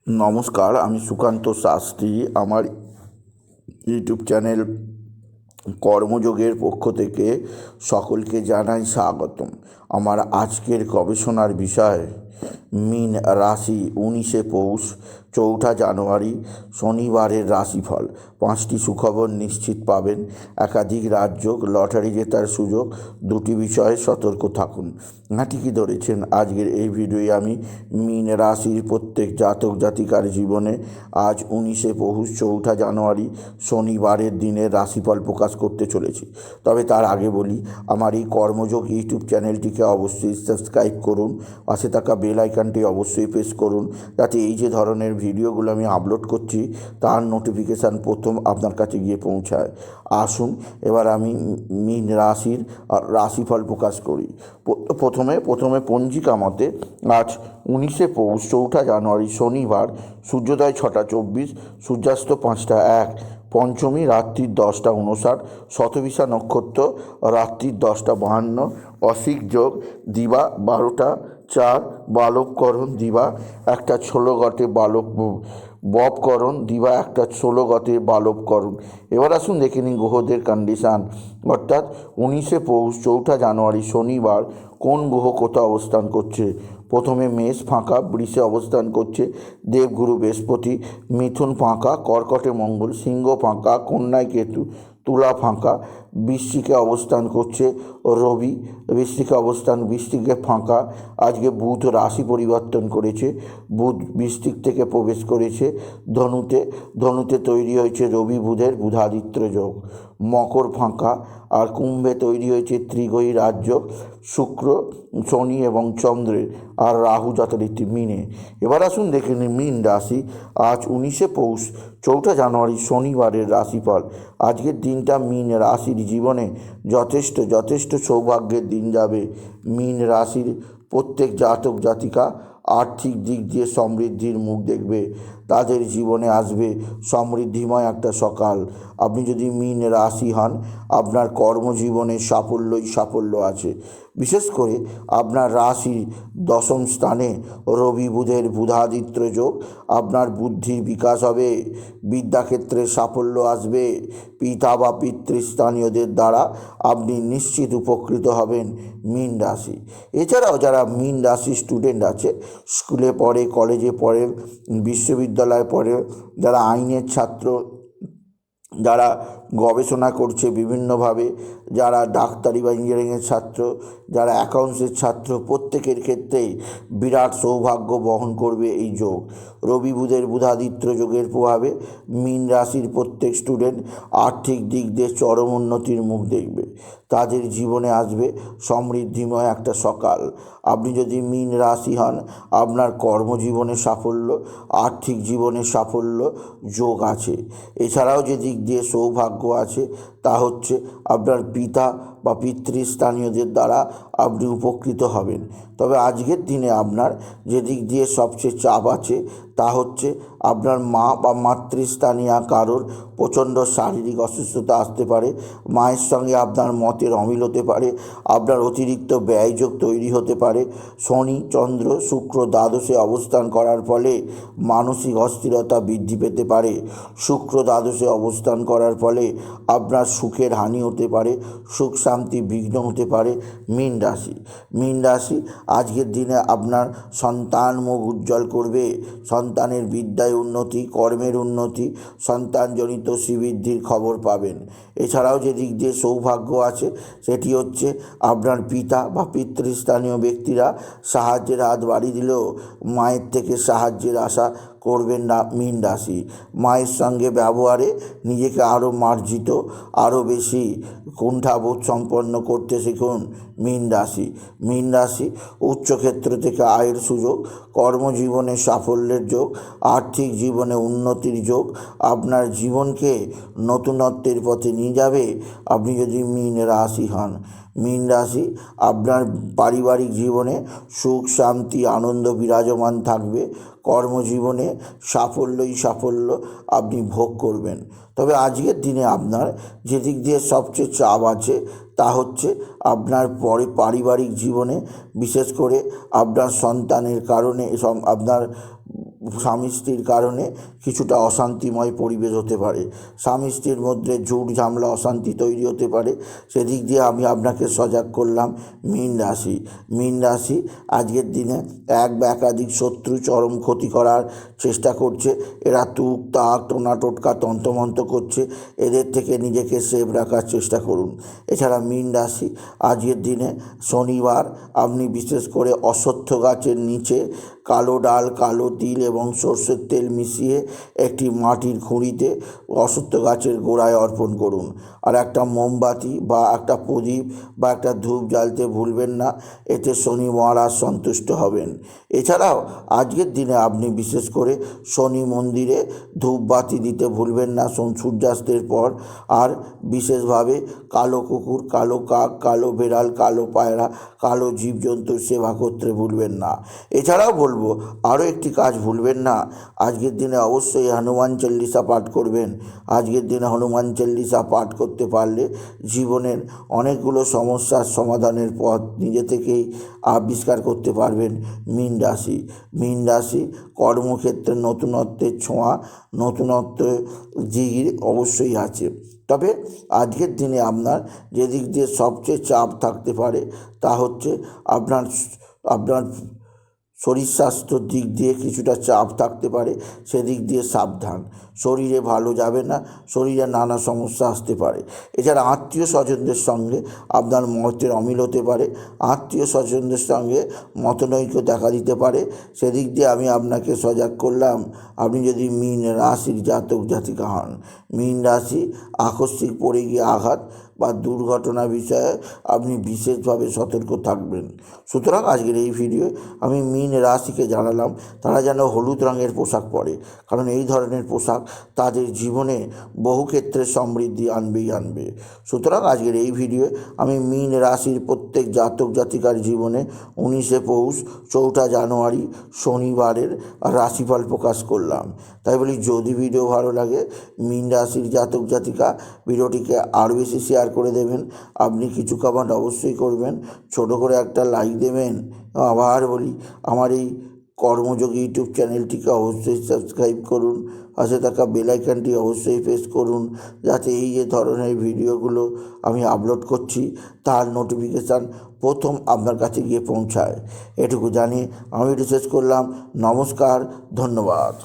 নমস্কার, আমি সুকান্ত শাস্ত্রী। আমার ইউটিউব চ্যানেল কর্মযোগের পক্ষ থেকে সকলকে জানাই স্বাগতম। আমার আজকের গবেষণার বিষয় মীন রাশি 19শে পৌষ 4ঠা জানুয়ারি শনিবারের রাশিফল। 5টি সুখবর নিশ্চিত পাবেন, একাধিক রাজযোগ, লটারি জেতার সুযোগ। 2টি বিষয়ে সতর্ক থাকুন। ঠিকই ধরেছেন, আজকের এই ভিডিওয়ে আমি মীন রাশির প্রত্যেক জাতক জাতিকার জীবনে আজ 19শে পৌষ 4ঠা জানুয়ারি শনিবারের দিনের রাশিফল প্রকাশ করতে চলেছি। তবে তার আগে বলি, আমার এই কর্মযোগ ইউটিউব চ্যানেলটিকে অবশ্যই সাবস্ক্রাইব করুন, পাশে থাকা বেল আইকনটি অবশ্যই প্রেস করুন, যাতে এই যে ধরনের ভিডিওগুলো আমি আপলোড করছি তার নোটিফিকেশান প্রথম আপনার কাছে গিয়ে পৌঁছায়। আসুন এবার আমি মীন রাশির রাশিফল প্রকাশ করি। প্রথমে পঞ্জিকা মতে আজ 19শে পৌষ 4ঠা জানুয়ারি শনিবার সূর্যোদয় 6টা 24, সূর্যাস্ত 5টা 1, পঞ্চমী রাত্রি 10টা 59, শতভিষা নক্ষত্র রাত্রি 10টা 52, অসিক যোগ দিবা 12টা 4, বালবকরণ দিবা 1টা 16 গতে ববকরণ দিবা 1টা 16 গতে বালবকরণ। এবার আসুন দেখে নিন গ্রহদের কন্ডিশান, অর্থাৎ 19শে পৌষ 4ঠা জানুয়ারি শনিবার কোন গ্রহ কোথা অবস্থান করছে। প্রথমে মেষ ফাঁকা, বৃষে অবস্থান করছে দেবগুরু বৃহস্পতি, মিথুন ফাঁকা, কর্কটে মঙ্গল, সিংহ ফাঁকা, কন্যায় কেতু, তুলা ফাঁকা, বৃশ্চিকে অবস্থান করছে রবি, বৃশ্চিকে ফাঁকা। আজকে বুধ রাশি পরিবর্তন করেছে, বুধ বৃশ্চিক থেকে প্রবেশ করেছে ধনুতে তৈরি হয়েছে রবি বুধের বুধাদিত্য যোগ। মকর ফাঁকা, আর কুম্ভে তৈরি হয়েছে ত্রিগ্রহী রাজযোগ শুক্র, শনি এবং চন্দ্রের, আর রাহু যথারীতি মিনে। এবার আসুন দেখে নিন মীন রাশি আজ 19শে পৌষ 4ঠা জানুয়ারি শনিবারের রাশিফল। আজকের দিনটা মীন রাশির জীবনে যথেষ্ট সৌভাগ্যের দিন যাবে। মীন রাশির প্রত্যেক জাতক জাতিকা আর্থিক দিক দিয়ে সমৃদ্ধির মুখ দেখবে, তাদের জীবনে আসবে সমৃদ্ধিময় একটা সকাল। আপনি যদি মীন রাশি হন, আপনার কর্মজীবনে সাফল্য আছে। বিশেষ করে আপনার রাশির 10ম স্থানে রবি বুধের বুধাদিত্য যোগ, আপনার বুদ্ধির বিকাশ হবে, বিদ্যাক্ষেত্রে সাফল্য আসবে, পিতা বা পিতৃস্থানীয়দের দ্বারা আপনি নিশ্চিত উপকৃত হবেন মীন রাশি। এছাড়াও যারা মীন রাশি স্টুডেন্ট আছে, স্কুলে পড়ে, কলেজে পড়ে, বিশ্ববিদ্যালয়ে পড়ে, যারা আইনের ছাত্র, যারা গবেষণা করছে বিভিন্নভাবে, যারা ডাক্তারি বা ইঞ্জিনিয়ারিংয়ের ছাত্র, যারা অ্যাকাউন্টসের ছাত্র, প্রত্যেকের ক্ষেত্রেই বিরাট সৌভাগ্য বহন করবে এই যোগ। রবি বুধের বুধাদিত্য যোগের প্রভাবে মীন রাশির প্রত্যেক স্টুডেন্ট আর্থিক দিক দিয়ে চরম উন্নতির মুখ দেখবে, তাদের জীবনে আসবে সমৃদ্ধিময় একটা সকাল। আপনি যদি মীন রাশি হন, আপনার কর্মজীবনে সাফল্য, আর্থিক জীবনে সাফল্য যোগ আছে। এছাড়াও যে দিক দিয়ে সৌভাগ্য আছে তা হচ্ছে আপনার পিতা বা পিতৃস্থানীয়দের দ্বারা আপনি উপকৃত হবেন। তবে আজকের দিনে আপনার যে দিক দিয়ে সবচেয়ে চাপ আছে তা হচ্ছে আপনার মা বা মাতৃস্থানীয় কারোর প্রচণ্ড শারীরিক অসুস্থতা আসতে পারে, মায়ের সঙ্গে আপনার মতের অমিল হতে পারে, আপনার অতিরিক্ত ব্যয়যোগ তৈরি হতে পারে। শনি, চন্দ্র, শুক্র দ্বাদশে অবস্থান করার ফলে মানসিক অস্থিরতা বৃদ্ধি পেতে পারে। শুক্র দ্বাদশে অবস্থান করার ফলে আপনার সুখের হানি হতে পারে, সুখ শান্তি বিঘ্ন হতে পারে। মীন রাশি আজকের দিনে আপনার সন্তান মুখ উজ্জ্বল করবে, সন্তানের বিদ্যায় উন্নতি, কর্মের উন্নতি, সন্তানজনিত শ্রীবৃদ্ধির খবর পাবেন। এছাড়াও যে দিক দিয়ে সৌভাগ্য আছে সেটি হচ্ছে আপনার পিতা বা পিতৃস্থানীয় ব্যক্তিরা সাহায্যের হাত বাড়িয়ে দিলেও মায়ের থেকে সাহায্যের আশা করবেন না মীন রাশি। মায়ের সঙ্গে ব্যবহারে নিজেকে আরও মার্জিত, আরও বেশি কুণ্ঠাবোধ সম্পন্ন করতে শিখুন মীন রাশি উচ্চক্ষেত্র থেকে আয়ের সুযোগ, কর্মজীবনে সাফল্যের যোগ, আর্থিক জীবনে উন্নতির যোগ আপনার জীবনকে নতুনত্বের পথে নিয়ে যাবে আপনি যদি মীন রাশি হন। মীন রাশি আপনার পারিবারিক জীবনে সুখ শান্তি আনন্দ বিরাজমান থাকবে, কর্মজীবনে সাফল্য আপনি ভোগ করবেন। তবে আজকের দিনে আপনার যে দিক দিয়ে সবচেয়ে চাপ আছে তা হচ্ছে আপনার পারিবারিক জীবনে, বিশেষ করে আপনার সন্তানের কারণে আপনার স্বামী স্ত্রীর কারণে কিছুটা অশান্তিময় পরিবেশ হতে পারে, স্বামী স্ত্রীর মধ্যে ঝুট ঝামেলা অশান্তি তৈরি হতে পারে। সেদিক দিয়ে আমি আপনাকে সজাগ করলাম। মীন রাশি, মীন রাশি আজকের দিনে এক বা একাধিক শত্রু চরম ক্ষতি করার চেষ্টা করছে। এরা তুক তাক টোনা টোটকা তন্ত্রমন্ত্র করছে, এদের থেকে নিজেকে সেভ রাখার চেষ্টা করুন। এছাড়া মীন রাশি আজকের দিনে শনিবার আপনি বিশেষ করে অশ্বত্থ গাছের নিচে কালো ডাল, কালো তিল এবং সর্ষের তেল মিশিয়ে একটি মাটির খুঁড়িতে অশ্বত্থ গাছের গোড়ায় অর্পণ করুন। আর একটা মোমবাতি বা একটা প্রদীপ বা একটা ধূপ জ্বালতে ভুলবেন না, এতে শনি মহারাজ সন্তুষ্ট হবেন। এছাড়াও আজকের দিনে আপনি বিশেষ করে শনি মন্দিরে ধূপবাতি দিতে ভুলবেন না সূর্যাস্তের পর। আর বিশেষভাবে কালো কুকুর, কালো কাক, কালো বেড়াল, কালো পায়রা, কালো জীবজন্তুর সেবা করতে ভুলবেন না। এছাড়াও বলবো আরও একটি কাজ ভুলবেন না, আজকের দিনে অবশ্যই হনুমান চল্লিশা পাঠ করবেন। আজকের দিনে হনুমান চল্লিশা পাঠ করতে পারলে জীবনের অনেকগুলো সমস্যার সমাধানের পথ নিজে থেকেই আবিষ্কার করতে পারবেন। মীন রাশি, মীন রাশি কর্মক্ষেত্রে নতুনত্বের ছোঁয়া, নতুনত্ব জিগির অবশ্যই আছে। তবে আজকের দিনে আপনার যেদিক দিয়ে সবচেয়ে চাপ থাকতে পারে তা হচ্ছে আপনার শরীর স্বাস্থ্যর দিক দিয়ে কিছুটা চাপ থাকতে পারে, সেদিক দিয়ে সাবধান। শরীরে ভালো যাবে না, শরীরে নানা সমস্যা আসতে পারে। এছাড়া আত্মীয় স্বজনদের সঙ্গে আপনার মতের অমিল হতে পারে, আত্মীয় স্বজনদের সঙ্গে মতনৈক্য দেখা দিতে পারে। সেদিক দিয়ে আমি আপনাকে সজাগ করলাম। আপনি যদি মীন রাশির জাতক জাতিকা হন, মীন রাশি আকস্মিক পড়ে গিয়ে আঘাত বা দুর্ঘটনা বিষয়ে আপনি বিশেষভাবে সতর্ক থাকবেন। সুতরাং আজকের এই ভিডিও আমি মীন রাশিকে জানালাম তারা যেন হলুদ রঙের পোশাক পরে, কারণ এই ধরনের পোশাক তাদের জীবনে বহু ক্ষেত্রে সমৃদ্ধি আনবেই আনবে। সুতরাং আজকের এই ভিডিও আমি মীন রাশির প্রত্যেক জাতক জাতিকার জীবনে 19শে পৌষ 4ঠা জানুয়ারি শনিবারের রাশিফল প্রকাশ করলাম। তাই বলি যদি ভিডিও ভালো লাগে মীন রাশির জাতক জাতিকা ভিডিওটিকে আরও বেশি শেয়ার করে দেবেন। আপনি কিছু কমেন্ট অবশ্যই করবেন, ছোট করে একটা লাইক দেবেন। আবার বলি আমার এই কর্মযোগী ইউটিউব চ্যানেলটিকে অবশ্যই সাবস্ক্রাইব করুন, পাশে থাকা বেল আইকনটি অবশ্যই প্রেস করুন, যাতে এই যে ধরনের ভিডিওগুলো আমি আপলোড করছি তার নোটিফিকেশান প্রথম আপনার কাছে গিয়ে পৌঁছায়। এটুকু জানিয়ে আমি শেষ করলাম। নমস্কার, ধন্যবাদ।